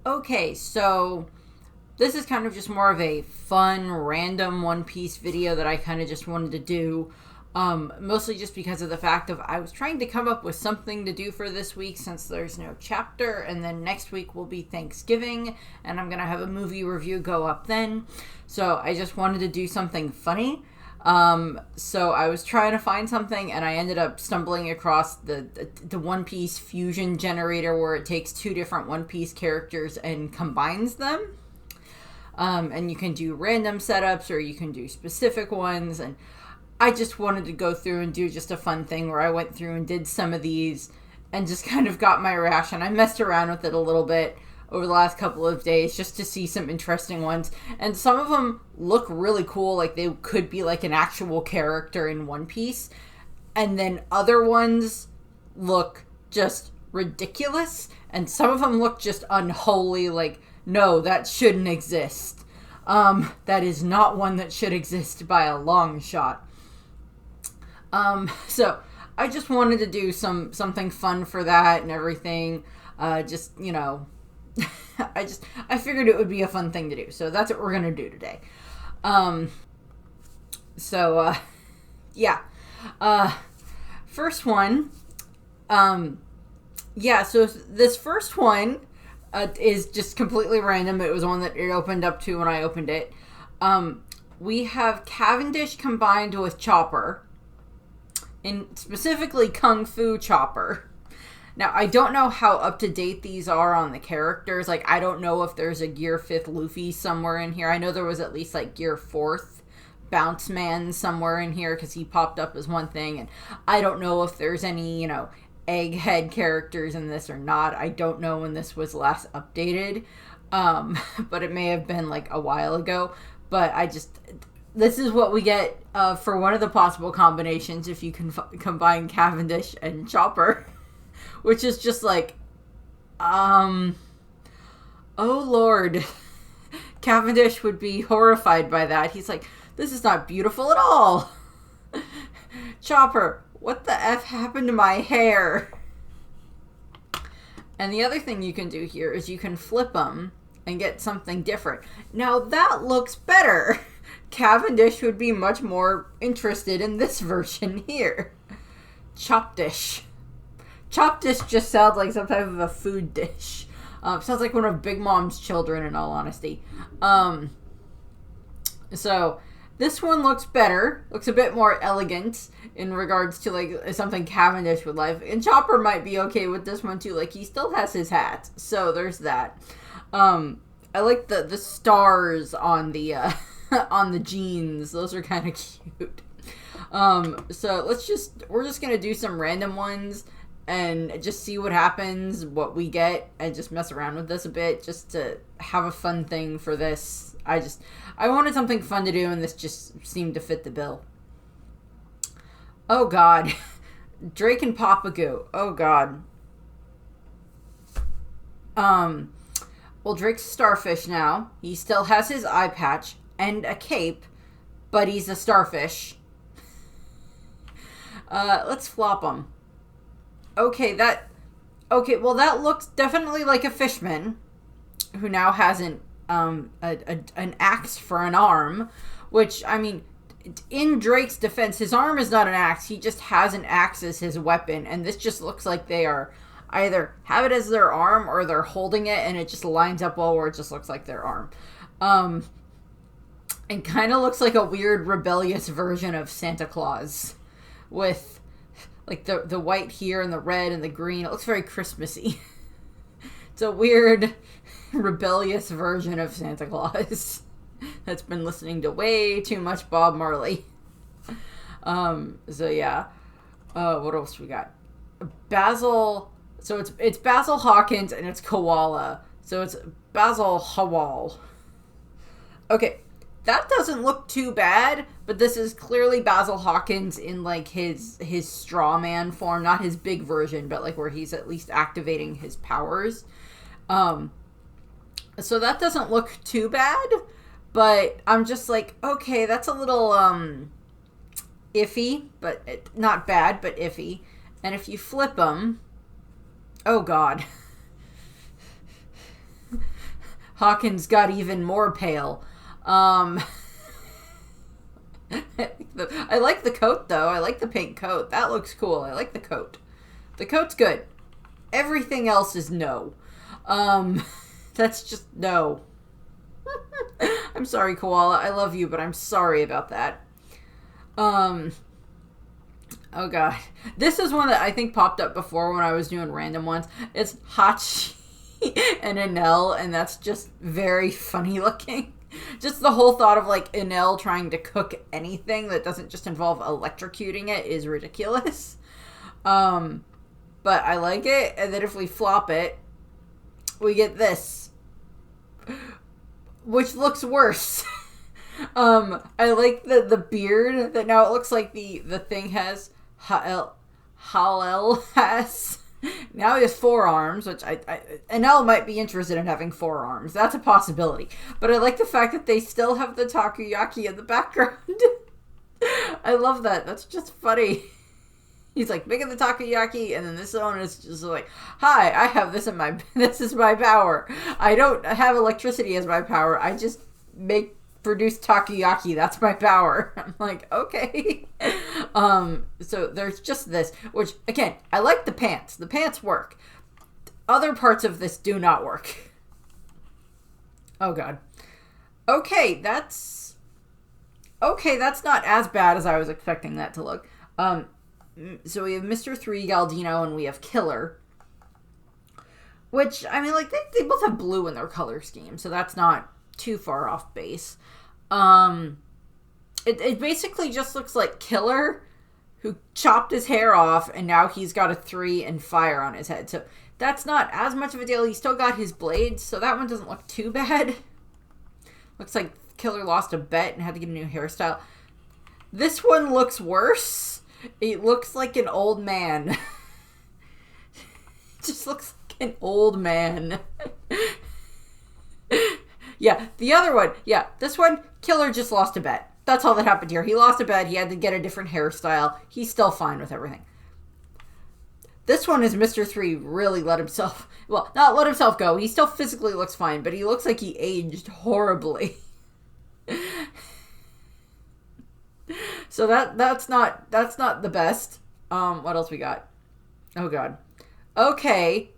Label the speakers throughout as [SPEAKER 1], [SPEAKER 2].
[SPEAKER 1] Okay, so this is kind of just more of a fun, random One Piece video that I kind of just wanted to do. Mostly just because of the fact of I was trying to come up with something to do for this week since there's no chapter, and then next week will be Thanksgiving, and I'm gonna have a movie review go up then. So I just wanted to do something funny. So I was trying to find something, and I ended up stumbling across the One Piece fusion generator, where it takes two different One Piece characters and combines them. And you can do random setups, or you can do specific ones, and I just wanted to go through and do just a fun thing where I went through and did some of these and just kind of got my reaction. I messed around with it a little bit over the last couple of days just to see some interesting ones. And some of them look really cool, like they could be like an actual character in One Piece. And then other ones look just ridiculous. And some of them look just unholy, like, no, that shouldn't exist. That is not one that should exist by a long shot. So I just wanted to do something fun for that and everything. Just, you know, I figured it would be a fun thing to do. So that's what we're going to do today. Yeah. First one, so this first one, is just completely random. It was one that it opened up to when I opened it. We have Cavendish combined with Chopper. And specifically Kung Fu Chopper. Now, I don't know how up-to-date these are on the characters. Like, I don't know if there's a Gear 5th Luffy somewhere in here. I know there was at least, like, Gear 4th Bounce Man somewhere in here, because he popped up as one thing. And I don't know if there's any, you know, Egghead characters in this or not. I don't know when this was last updated. But it may have been, like, a while ago. But this is what we get for one of the possible combinations if you can combine Cavendish and Chopper. Which is just like, oh Lord. Cavendish would be horrified by that. He's like, this is not beautiful at all. Chopper, what the F happened to my hair? And the other thing you can do here is you can flip them and get something different. Now that looks better. Cavendish would be much more interested in this version here. Chop dish. Chop dish just sounds like some type of a food dish. Sounds like one of Big Mom's children, in all honesty. So this one looks better. Looks a bit more elegant in regards to like something Cavendish would like. And Chopper might be okay with this one too. Like, he still has his hat. So there's that. I like the stars on the on the jeans. Those are kind of cute. So we're just gonna do some random ones and just see what happens, what we get, and just mess around with this a bit, just to have a fun thing for this. I wanted something fun to do, and this just seemed to fit the bill. Oh God. Drake and Papagoo. Oh God. Well, Drake's a starfish now. He still has his eye patch and a cape, but he's a starfish. Let's flop him. Okay, well, that looks definitely like a fishman who now has an axe for an arm, which, I mean, in Drake's defense, his arm is not an axe. He just has an axe as his weapon, and this just looks like they are either have it as their arm or they're holding it, and it just lines up well where it just looks like their arm. And kind of looks like a weird rebellious version of Santa Claus with like the white here and the red and the green. It looks very Christmassy. It's a weird rebellious version of Santa Claus that's been listening to way too much Bob Marley. So yeah. What else we got? Basil. So it's Basil Hawkins and it's Koala. So it's Basil Hawal. Okay. That doesn't look too bad, but this is clearly Basil Hawkins in, like, his straw man form. Not his big version, but, like, where he's at least activating his powers. So that doesn't look too bad, but I'm just like, okay, that's a little, iffy, but not bad, but iffy. And if you flip them, oh God. Hawkins got even more pale. I like the coat, though. I like the pink coat. That looks cool. I like the coat. The coat's good. Everything else is no. That's just no. I'm sorry, Koala. I love you, but I'm sorry about that. Oh god. This is one that I think popped up before when I was doing random ones. It's Hachi and Enel, and that's just very funny looking. Just the whole thought of, like, Enel trying to cook anything that doesn't just involve electrocuting it is ridiculous. But I like it, and then if we flop it, we get this, which looks worse. I like the beard that now it looks like the thing has. Hal-El has. Now he has forearms, which Enel might be interested in having forearms. That's a possibility. But I like the fact that they still have the takoyaki in the background. I love that. That's just funny. He's like making the takoyaki, and then this one is just like, "Hi, I have this in my. This is my power. I don't have electricity as my power. I just produce takoyaki. That's my power." I'm like, okay. So there's just this, which again, I like the pants. The pants work. Other parts of this do not work. Oh god. Okay, that's not as bad as I was expecting that to look. So we have Mr. 3, Galdino, and we have Killer. Which, I mean, like, they both have blue in their color scheme, so that's not too far off base. It basically just looks like Killer, who chopped his hair off, and now he's got a 3 and fire on his head. So that's not as much of a deal. He still got his blades, so that one doesn't look too bad. Looks like Killer lost a bet and had to get a new hairstyle. This one looks worse. It looks like an old man. It just looks like an old man. Yeah, the other one. Yeah, this one, Killer just lost a bet. That's all that happened here. He lost a bet. He had to get a different hairstyle. He's still fine with everything. This one is Mr. 3 really let himself... Well, not let himself go. He still physically looks fine, but he looks like he aged horribly. So that's not the best. What else we got? Oh god. Okay,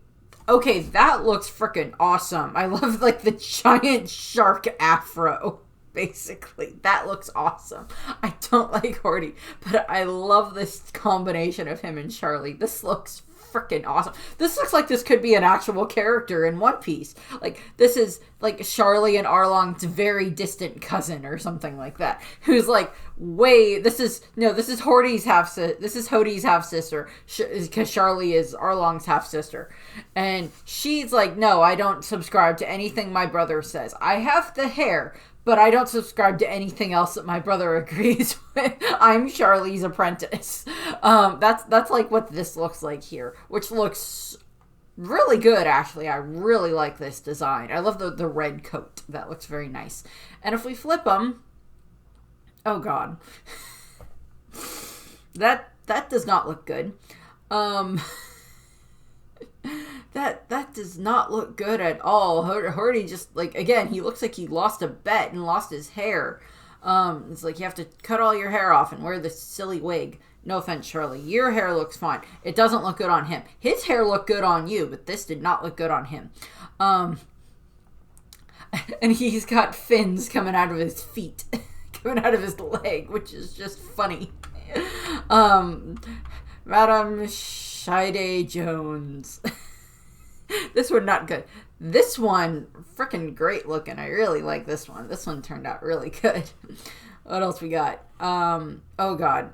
[SPEAKER 1] that looks freaking awesome. I love, like, the giant shark afro, basically. That looks awesome. I don't like Horty, but I love this combination of him and Charlie. This looks freaking awesome. This looks like this could be an actual character in One Piece. Like, this is, like, Charlie and Arlong's very distant cousin or something like that. Who's, like, this is Horty's this is Hody's half-sister, because Charlie is Arlong's half-sister. And she's like, no, I don't subscribe to anything my brother says. I have the hair, but I don't subscribe to anything else that my brother agrees with. I'm Charlie's apprentice. That's like what this looks like here, which looks really good, actually. I really like this design. I love the red coat. That looks very nice. And if we flip them, oh god, that does not look good. That does not look good at all. Horty just, like, again, he looks like he lost a bet and lost his hair. It's like you have to cut all your hair off and wear this silly wig. No offense, Charlie. Your hair looks fine. It doesn't look good on him. His hair looked good on you, but this did not look good on him. And he's got fins coming out of his feet. Coming out of his leg, which is just funny. Madame Shide Jones. This one, not good. This one, freaking great looking. I really like this one. This one turned out really good. What else we got? Oh god.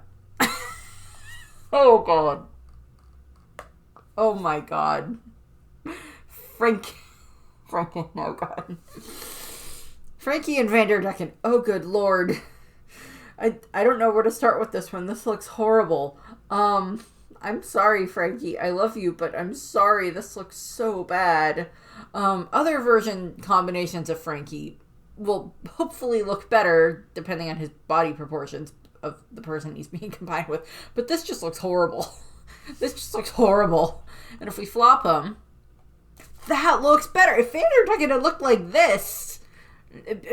[SPEAKER 1] Oh god. Oh my god. Frankie, oh god. Frankie and Vanderdecken. Oh good lord. I don't know where to start with this one. This looks horrible. I'm sorry, Frankie. I love you, but I'm sorry. This looks so bad. Other version combinations of Frankie will hopefully look better depending on his body proportions of the person he's being combined with. But this just looks horrible. This just looks horrible. And if we flop him, that looks better. If Vanderdecken had looked like this,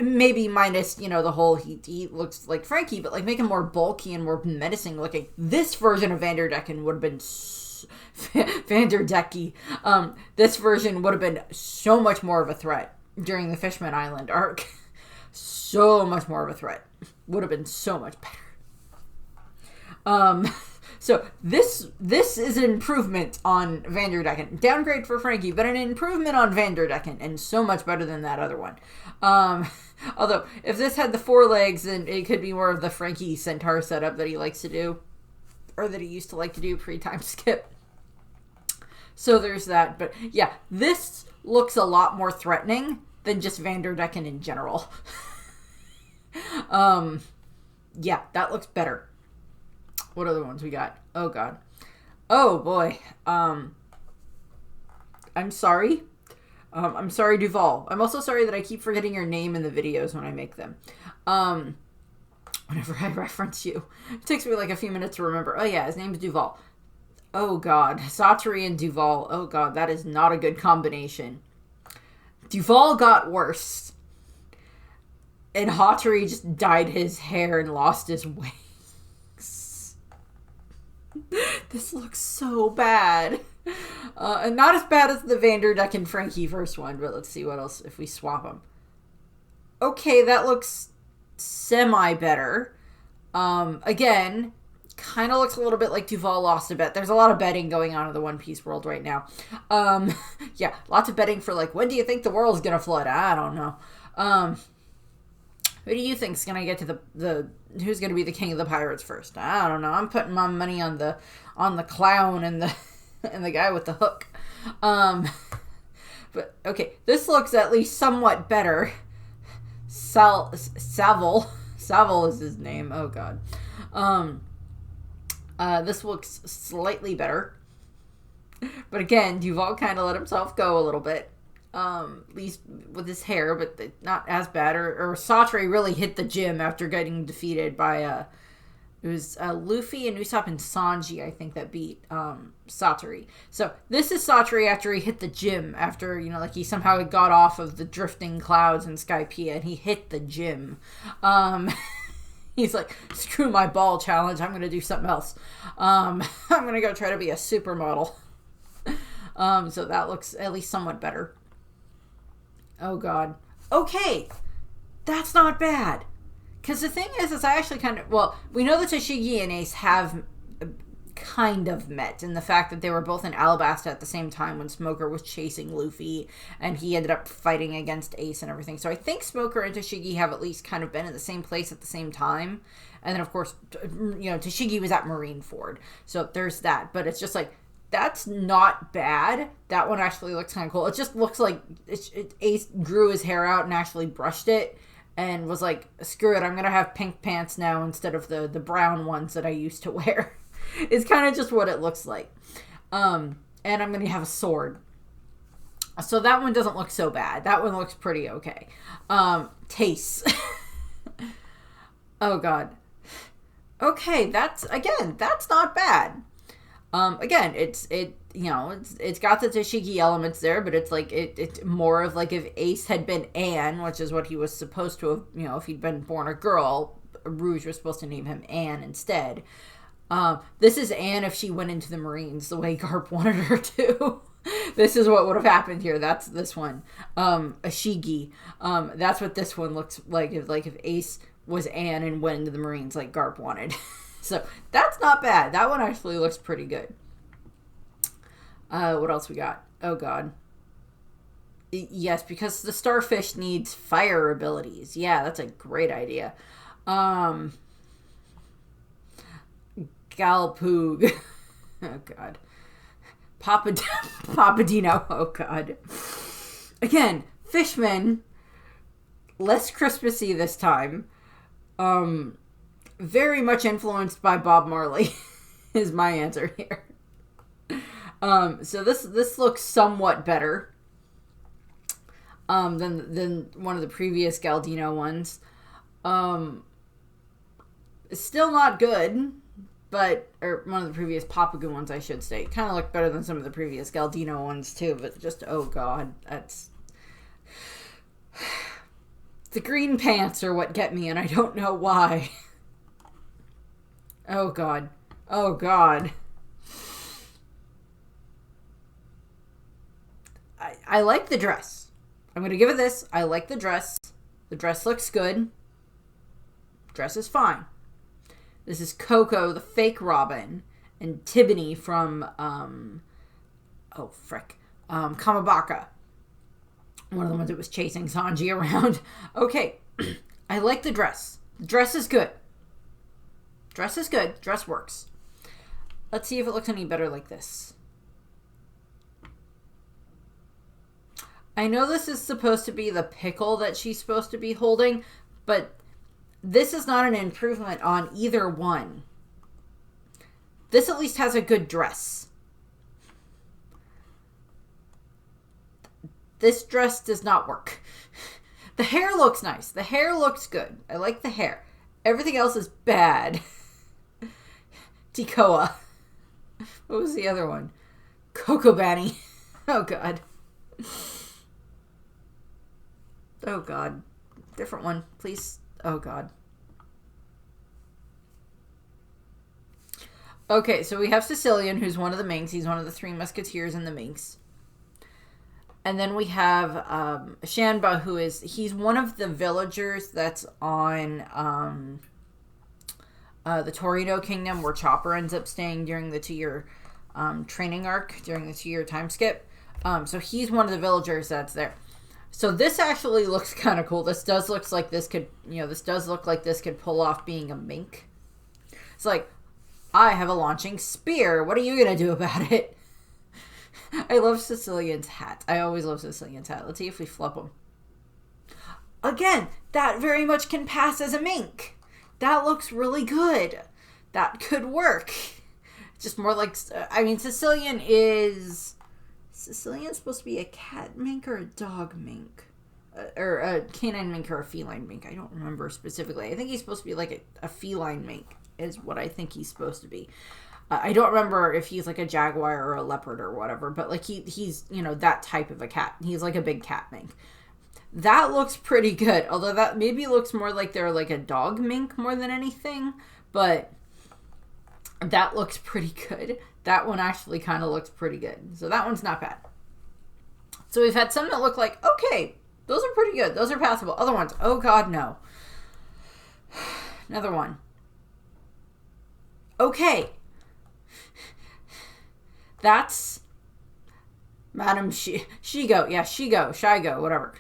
[SPEAKER 1] maybe minus, the whole he looks like Frankie, but like make him more bulky and more menacing looking. This version of Vanderdecken would have been Vanderdecky. This version would have been so much more of a threat during the Fishman Island arc. So much more of a threat. Would have been so much better. So this is an improvement on Vanderdecken. Downgrade for Frankie, but an improvement on Vanderdecken, and so much better than that other one. Although, if this had the 4 legs, then it could be more of the Frankie Centaur setup that he likes to do, or that he used to like to do pre-time skip. So there's that. But yeah, this looks a lot more threatening than just Vanderdecken in general. Yeah, that looks better. What other ones we got? Oh, God. Oh, boy. I'm sorry. I'm sorry, Duval. I'm also sorry that I keep forgetting your name in the videos when I make them. Whenever I reference you. It takes me like a few minutes to remember. Oh, yeah, his name's Duval. Oh, God. Satoru and Duval. Oh, God, that is not a good combination. Duval got worse. And Hattori just dyed his hair and lost his wings. This looks so bad. And not as bad as the Vanderdecken Frankie first one, but let's see what else if we swap them. Okay, that looks semi-better. Again, kind of looks a little bit like Duval lost a bet. There's a lot of betting going on in the One Piece world right now. Yeah, lots of betting for like, when do you think the world's gonna flood? I don't know. Who do you think's gonna get to the who's gonna be the king of the pirates first? I don't know. I'm putting my money on the clown and the and the guy with the hook. But okay, this looks at least somewhat better. Savile is his name. Oh, God. This looks slightly better. But again, Duval kind of let himself go a little bit. At least with his hair, but not as bad. Or Satoru really hit the gym after getting defeated by, it was Luffy and Usopp and Sanji, I think, that beat Satoru. So this is Satoru after he hit the gym, after, like he somehow got off of the drifting clouds in Skypiea, and he hit the gym. He's like, screw my ball challenge, I'm going to do something else. I'm going to go try to be a supermodel. So that looks at least somewhat better. Oh, God. Okay, that's not bad. Because the thing is I actually we know that Tashigi and Ace have kind of met in the fact that they were both in Alabasta at the same time when Smoker was chasing Luffy, and he ended up fighting against Ace and everything. So I think Smoker and Tashigi have at least kind of been in the same place at the same time. And then, of course, Tashigi was at Marineford. So there's that. But it's just like, that's not bad. That one actually looks kind of cool. It just looks like Ace grew his hair out and actually brushed it and was like, screw it, I'm going to have pink pants now instead of the brown ones that I used to wear. It's kind of just what it looks like. And I'm going to have a sword. So that one doesn't look so bad. That one looks pretty okay. Taste. Oh, God. Okay, that's not bad. Again, it's got the Tashigi elements there, but it's like it's more of like if Ace had been Anne, which is what he was supposed to have, if he'd been born a girl, Rouge was supposed to name him Anne instead. This is Anne if she went into the Marines the way Garp wanted her to. This is what would have happened here. That's this one. Ashigi. That's what this one looks like if Ace was Anne and went into the Marines like Garp wanted. So that's not bad. That one actually looks pretty good. What else we got? Oh, God. Yes, because the starfish needs fire abilities. Yeah, that's a great idea. Galpoog. Oh, God. Papadino. Oh, God. Again, Fishman. Less Christmassy this time. Very much influenced by Bob Marley is my answer here. So this looks somewhat better than one of the previous Galdino ones. It's still not good, or one of the previous Papagu ones, I should say. Kind of looked better than some of the previous Galdino ones too, but just, oh god, that's... The green pants are what get me, and I don't know why. Oh god. Oh god. I like the dress. I'm going to give it this. I like the dress. The dress looks good. Dress is fine. This is Coco, the fake Robin, and Tibony from, Kamabaka. One of the ones that was chasing Sanji around. Okay. I like the dress. The dress is good. Dress is good. Dress works. Let's see if it looks any better like this. I know this is supposed to be the pickle that she's supposed to be holding, but this is not an improvement on either one. This at least has a good dress. This dress does not work. The hair looks nice. The hair looks good. I like the hair. Everything else is bad. Tikoa. What was the other one? Coco Banny. Oh, God. Oh, God. Different one, please. Oh, God. Okay, so we have Sicilian, who's one of the Minks. He's one of the three musketeers in the Minks. And then we have Shanba, he's one of the villagers that's on the Torino Kingdom, where Chopper ends up staying during the 2-year training arc, during the 2-year time skip. So he's one of the villagers that's there. So this actually looks kind of cool. This does look like this could pull off being a mink. It's like, I have a launching spear. What are you going to do about it? I love Sicilian's hat. I always love Sicilian's hat. Let's see if we flip him. Again, that very much can pass as a mink. That looks really good. That could work. Just more like, I mean, Sicilian's supposed to be a cat mink or a dog mink? Or a canine mink or a feline mink. I don't remember specifically. I think he's supposed to be like a feline mink is what I think he's supposed to be. I don't remember if he's like a jaguar or a leopard or whatever, but like he's, that type of a cat. He's like a big cat mink. That looks pretty good. Although that maybe looks more like they're like a dog mink more than anything, but that looks pretty good. That one actually kind of looks pretty good. So that one's not bad. So we've had some that look like, okay, those are pretty good. Those are passable. Other ones, oh God, no. Another one. Okay. That's Madam Shigo. Yeah, Shigo, whatever.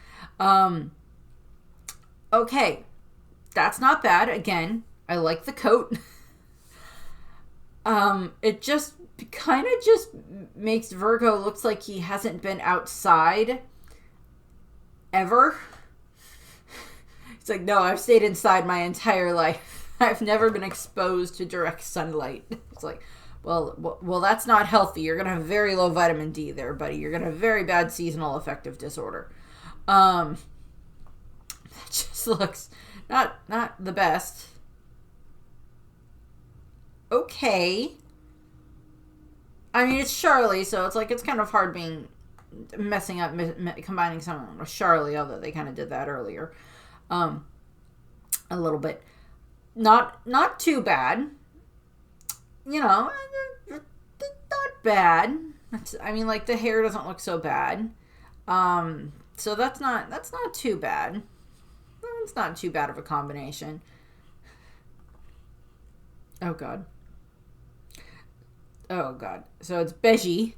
[SPEAKER 1] Okay. That's not bad. Again, I like the coat. It just kind of just makes Virgo looks like he hasn't been outside ever. It's like, no, I've stayed inside my entire life. I've never been exposed to direct sunlight. It's like, well, that's not healthy. You're going to have very low vitamin D there, buddy. You're going to have very bad seasonal affective disorder. That just looks not the best. Okay. I mean, it's Charlie, so it's like, it's kind of hard messing up, combining someone with Charlie, although they kind of did that earlier. A little bit. Not too bad. Not bad. I mean, like, the hair doesn't look so bad. So that's not too bad. It's not too bad of a combination. Oh, God. Oh, God. So it's Beji,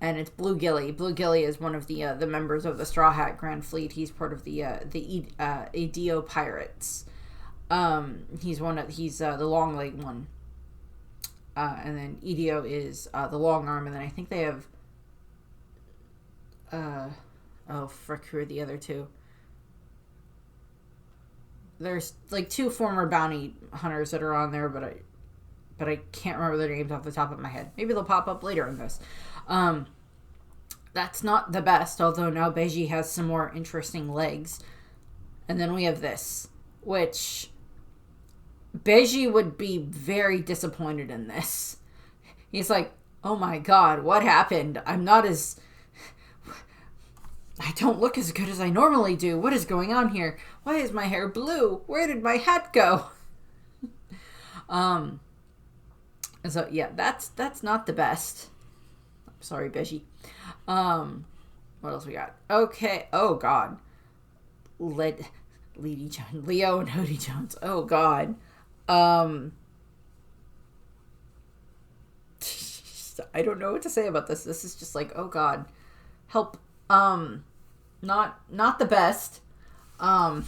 [SPEAKER 1] and it's Blue Gilly. Blue Gilly is one of the members of the Straw Hat Grand Fleet. He's part of the Edio Pirates. He's the long leg one. And then Edio is the long arm, and then I think they have who are the other two? There's like 2 former bounty hunters that are on there, but I can't remember their names off the top of my head. Maybe they'll pop up later in this. That's not the best, although now Beji has some more interesting legs. And then we have this, which Beji would be very disappointed in this. He's like, oh my god, what happened? I don't look as good as I normally do. What is going on here? Why is my hair blue? Where did my hat go? So yeah, that's not the best. I'm sorry, Beji. What else we got? Okay. Oh god. Leo and Hody Jones. Oh god. I don't know what to say about this. This is just like, oh god. Help. Not the best. Not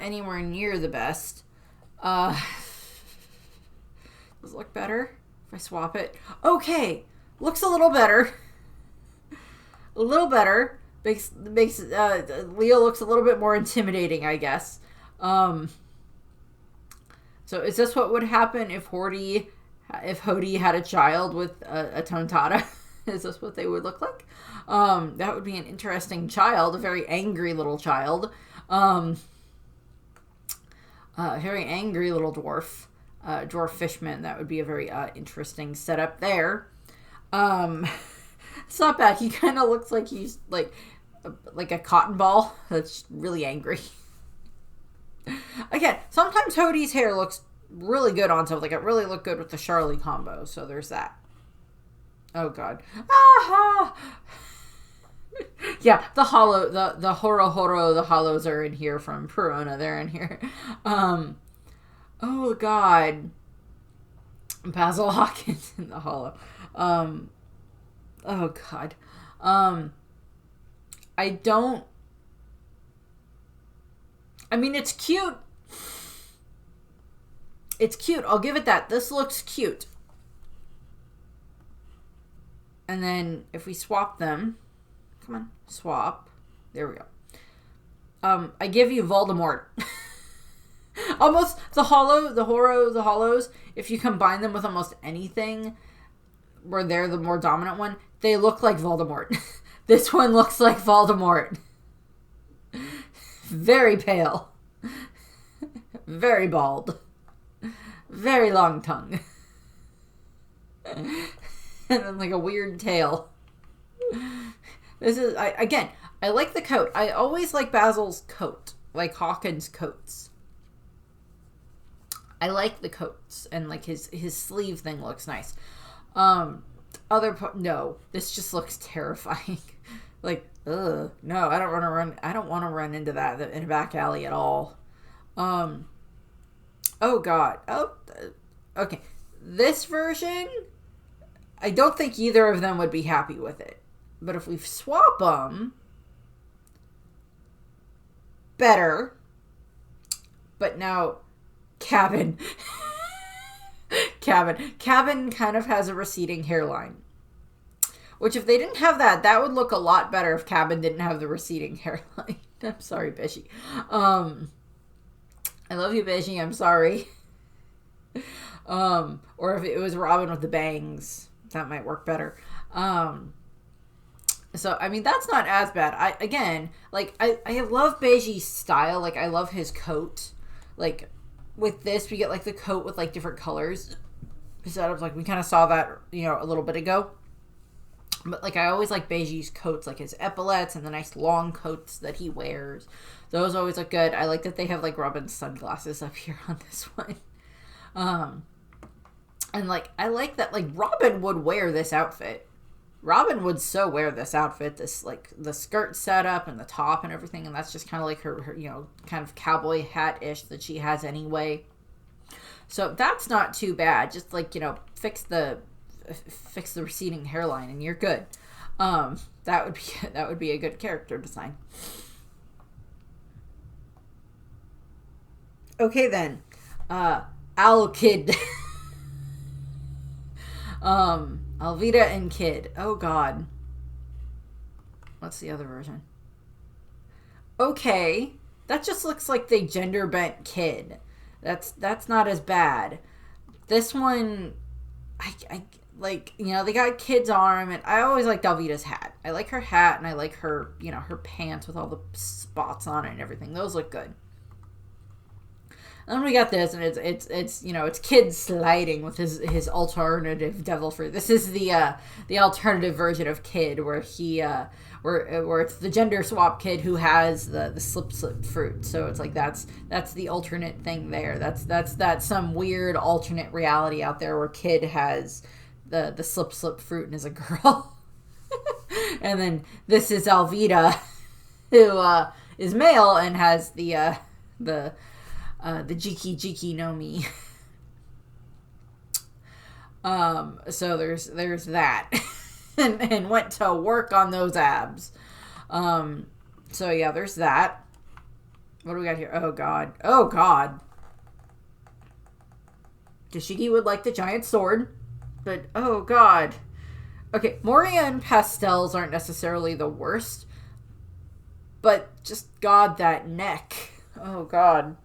[SPEAKER 1] anywhere near the best. Does it look better if I swap it? Okay. Looks a little better. A little better. Makes Leo looks a little bit more intimidating, I guess. So is this what would happen if Hody had a child with a Tontada? Is this what they would look like? That would be an interesting child, a very angry little child. A very angry little dwarf. Dwarf fishman. That would be a very interesting setup there. It's not bad. He kind of looks like he's like a cotton ball that's really angry. Again, sometimes Hody's hair looks really good on something. Like it really looked good with the Charlie combo. So there's that. Oh god. Aha! Yeah, the hollow, the horo, the hollows are in here from Perona. They're in here. Oh god. Basil Hawkins in the hollow. Oh god. I mean, it's cute. It's cute. I'll give it that. This looks cute. And then if we swap them, come on, swap. There we go. I give you Voldemort. Almost the hollow, the horo, the hollows. If you combine them with almost anything, where they're the more dominant one, they look like Voldemort. This one looks like Voldemort. Very pale. Very bald. Very long tongue. And then like a weird tail. This is, again, I like the coat. I always like Basil's coat. Like Hawkins' coats. I like the coats. And like his sleeve thing looks nice. No, this just looks terrifying. Like, ugh, no, I don't want to run into that in a back alley at all. Oh god. Okay. This version, I don't think either of them would be happy with it. But if we swap them, better. But now, Cabin. Cabin kind of has a receding hairline. Which, if they didn't have that, that would look a lot better if Cabin didn't have the receding hairline. I'm sorry, Beji. I love you, Beji. I'm sorry. Or if it was Robin with the bangs, that might work better. So, I mean, that's not as bad. I love Beji's style. Like, I love his coat. Like, with this, we get, like, the coat with, like, different colors. Instead of, like, we kind of saw that, a little bit ago. But, like, I always like Beji's coats, like his epaulets and the nice long coats that he wears. Those always look good. I like that they have, like, Robin's sunglasses up here on this one. And, like, I like that, like, Robin would wear this outfit. Robin would so wear this outfit, this, like, the skirt setup and the top and everything, and that's just kind of like her, kind of cowboy hat-ish that she has anyway. So that's not too bad. Just, like, fix the receding hairline and you're good. That would be a good character design. Okay, then. Owl Kid. Alvida and Kid. Oh god. What's the other version? Okay. That just looks like they gender bent Kid. That's not as bad. This one, I like, they got Kid's arm, and I always liked Alvida's hat. I like her hat, and I like her, her pants with all the spots on it and everything. Those look good. And then we got this, and it's you know, it's Kid sliding with his alternative devil fruit. This is the alternative version of Kid, where he where it's the gender swap Kid who has the slip fruit. So it's like that's the alternate thing there. That's some weird alternate reality out there where Kid has the slip fruit and is a girl. And then this is Alvida, who is male and has the Jiki no Mi. So there's that. and went to work on those abs. So yeah, there's that. What do we got here? Oh god. Oh god. Toshigi would like the giant sword, but oh god. Okay, Moria and pastels aren't necessarily the worst, but just god, that neck. Oh god.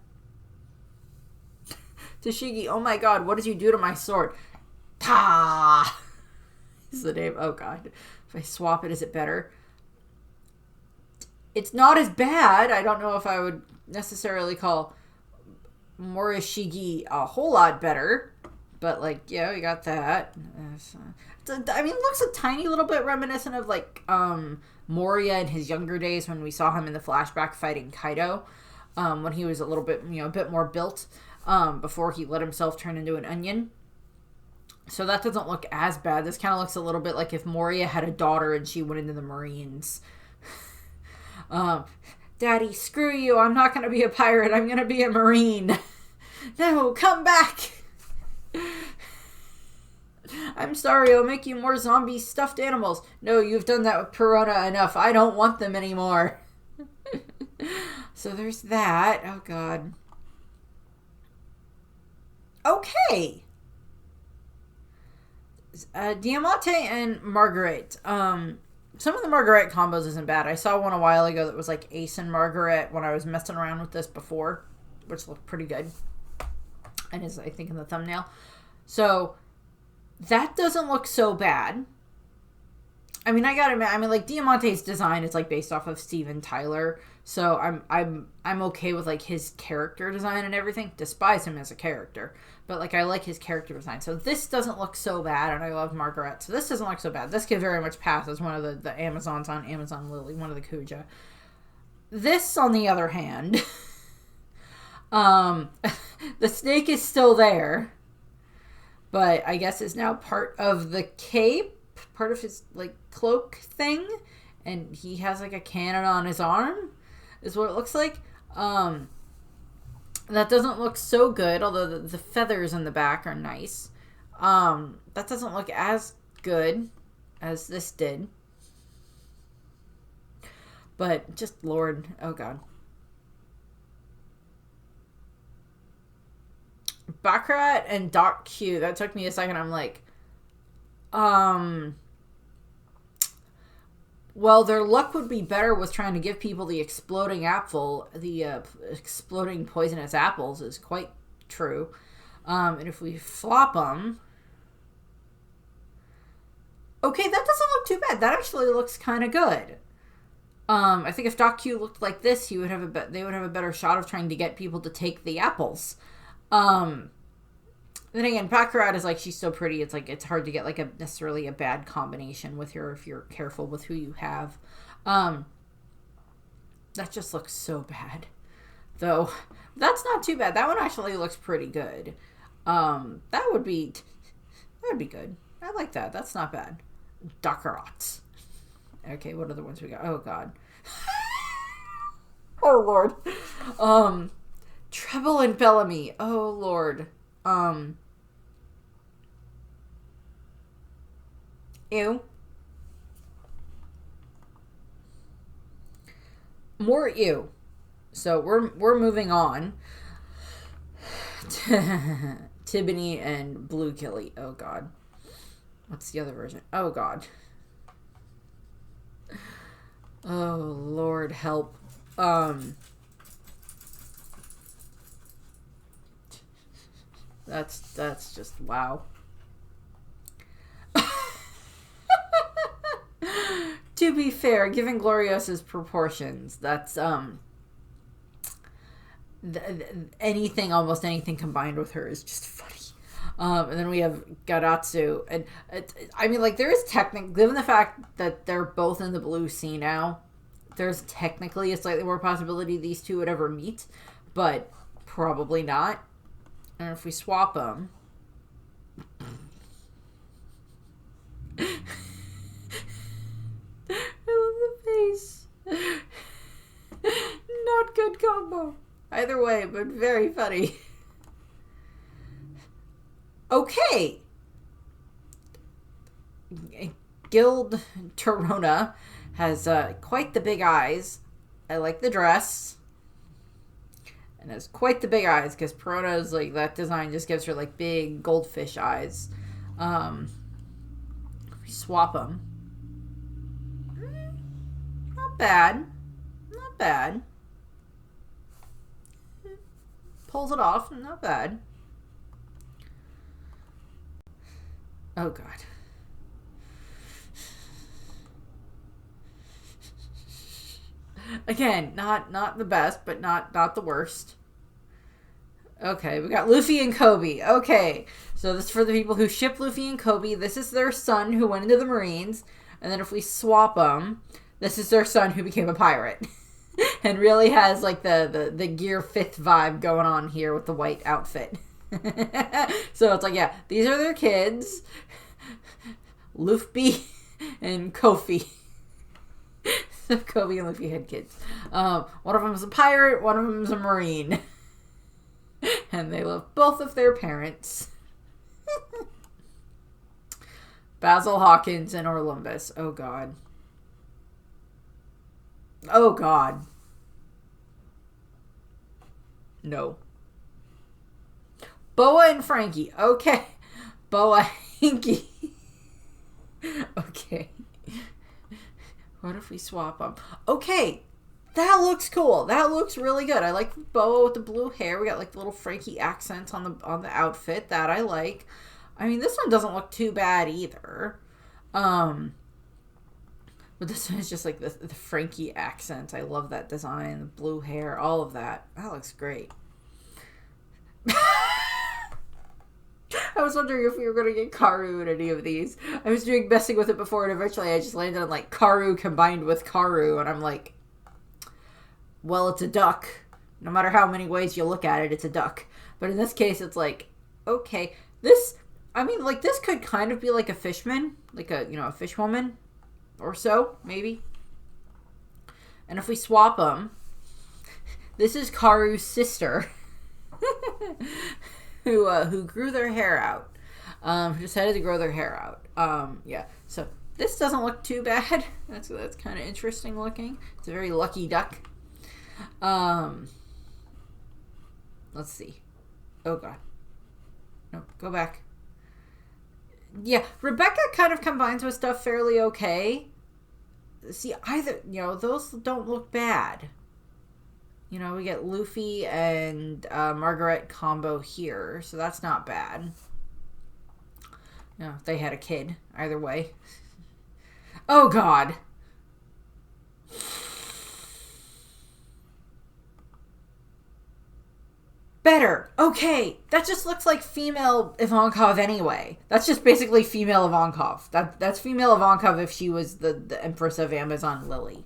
[SPEAKER 1] Toshigi, oh my god, what did you do to my sword? Ta! Is the name. Oh god. If I swap it, is it better? It's not as bad. I don't know if I would necessarily call Morishige a whole lot better. But, like, yeah, we got that. I mean, it looks a tiny little bit reminiscent of, like, Moria in his younger days when we saw him in the flashback fighting Kaido. When he was a little bit, you know, a bit more built. Before he let himself turn into an onion. So that doesn't look as bad. This kind of looks a little bit like if Moria had a daughter and she went into the Marines. Daddy, screw you. I'm not going to be a pirate. I'm going to be a Marine. No, come back. I'm sorry. I'll make you more zombie stuffed animals. No, you've done that with Perona enough. I don't want them anymore. So there's that. Oh, God. Okay. Diamante and Margaret. Some of the Margaret combos isn't bad. I saw one a while ago that was like Ace and Margaret when I was messing around with this before, which looked pretty good. And is, I think, in the thumbnail. So that doesn't look so bad. I mean, I gotta admit, I mean, like, Diamante's design is like based off of Steven Tyler, so I'm okay with like his character design and everything. Despise him as a character, but like I like his character design. So this doesn't look so bad, and I love Margaret, so this doesn't look so bad. This could very much pass as one of the Amazons on Amazon Lily, one of the Kuja. This, on the other hand, the snake is still there, but I guess is now part of the cape. Part of his like cloak thing, and he has like a cannon on his arm is what it looks like. That doesn't look so good, although the feathers in the back are nice. That doesn't look as good as this did, but just Lord, oh god. Baccarat and Doc Q, that took me a second. I'm like, well, their luck would be better with trying to give people the exploding apple, the exploding poisonous apples is quite true. And if we flop them, okay, that doesn't look too bad. That actually looks kind of good. I think if Doc Q looked like this, they would have a better shot of trying to get people to take the apples. Then again, Baccarat is like, she's so pretty, it's like, it's hard to get like necessarily a bad combination with her if you're careful with who you have. That just looks so bad. Though, that's not too bad. That one actually looks pretty good. That would be good. I like that. That's not bad. Baccarat. Okay, what other ones we got? Oh, God. Oh, Lord. Treble and Bellamy. Oh, Lord. Ew. More ew. So we're moving on. Tibony and Blue Killy. Oh god. What's the other version? Oh god. Oh Lord help. That's just wow. To be fair, given Gloriosa's proportions, that's anything, almost anything combined with her is just funny. And then we have Garatsu, and I mean, like, there is given the fact that they're both in the blue sea now, there's technically a slightly more possibility these two would ever meet, but probably not. And if we swap them, I love the face. Not good combo. Either way, but very funny. Okay. Guild Torona has quite the big eyes. I like the dress. And has quite the big eyes, because Perona's, like, that design just gives her, like, big goldfish eyes. If we swap them. Not bad. Not bad. Pulls it off. Not bad. Oh, God. Again, not the best, but not the worst. Okay, we got Luffy and Koby. Okay, so this is for the people who ship Luffy and Koby. This is their son who went into the Marines. And then if we swap them, this is their son who became a pirate. And really has, like, the Gear 5th vibe going on here with the white outfit. So it's like, yeah, these are their kids. Luffy and Kofi. So Koby and Luffy had kids. One of them is a pirate, one of them is a Marine. And they love both of their parents. Basil Hawkins and Orlumbus. Oh, God. Oh, God. No. Boa and Frankie. Okay. Boa Hinky. Okay. What if we swap them? Okay. That looks cool. That looks really good. I like Boa with the blue hair. We got, like, the little Frankie accents on the outfit. That I like. I mean, this one doesn't look too bad either. But this one is just, like, the Frankie accent. I love that design. The blue hair. All of that. That looks great. I was wondering if we were going to get Karu in any of these. I was messing with it before, and eventually I just landed on, like, Karu combined with Karu, and I'm like, well, it's a duck. No matter how many ways you look at it, it's a duck. But in this case, it's like, okay, this, I mean, like, this could kind of be like a fishman, like a, a fishwoman or so, maybe. And if we swap them, this is Karu's sister. who grew their hair out. Who decided to grow their hair out. Yeah. So this doesn't look too bad. That's kind of interesting looking. It's a very lucky duck. Let's see. Oh, God. No, go back. Yeah, Rebecca kind of combines with stuff fairly okay. See, those don't look bad. We get Luffy and Margaret combo here, so that's not bad. If they had a kid, either way. Oh, God. Better. Okay. That just looks like female Ivankov anyway. That's just basically female Ivankov. That's female Ivankov if she was the Empress of Amazon Lily.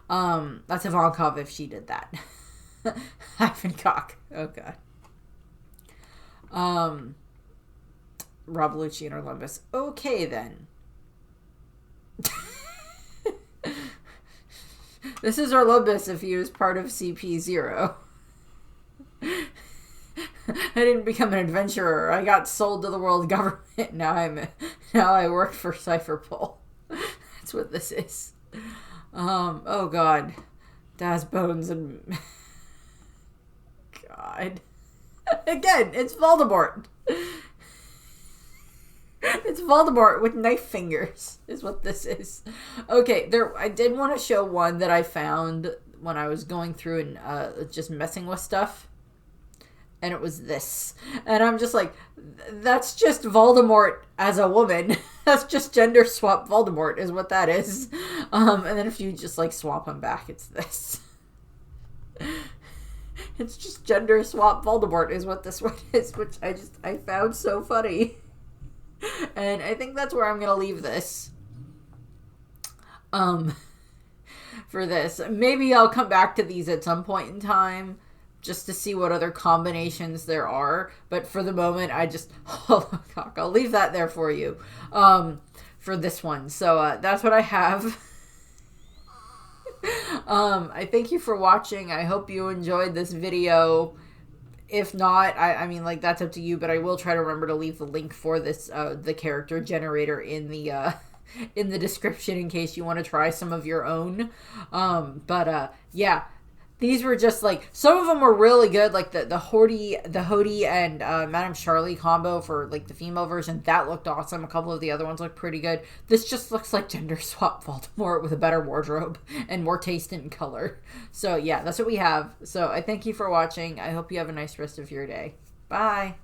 [SPEAKER 1] That's Ivankov if she did that. Ivankov. Oh, God. Rob Lucci and Orlumbus. Okay, then. This is Orlumbus if he was part of CP0. I didn't become an adventurer. I got sold to the world government. Now I work for Cypherpol. That's what this is. Oh, God. Das Bones and... God. Again, it's Voldemort. It's Voldemort with knife fingers is what this is. Okay, I did want to show one that I found when I was going through and just messing with stuff. And it was this. And I'm just like, that's just Voldemort as a woman. That's just gender swap Voldemort is what that is. And then if you just, like, swap them back, it's this. It's just gender swap Voldemort is what this one is, which I found so funny. And I think that's where I'm going to leave this. For this. Maybe I'll come back to these at some point in time just to see what other combinations there are. But for the moment, I'll leave that there for you for this one. So that's what I have. I thank you for watching. I hope you enjoyed this video. If not, I mean, like, that's up to you, but I will try to remember to leave the link for this, the character generator in the description in case you want to try some of your own. Yeah, these were just, like, some of them were really good, like the Hody and Madame Charlie combo for, like, the female version. That looked awesome. A couple of the other ones looked pretty good. This just looks like gender swap Voldemort with a better wardrobe and more taste in color. So, yeah, that's what we have. So, I thank you for watching. I hope you have a nice rest of your day. Bye!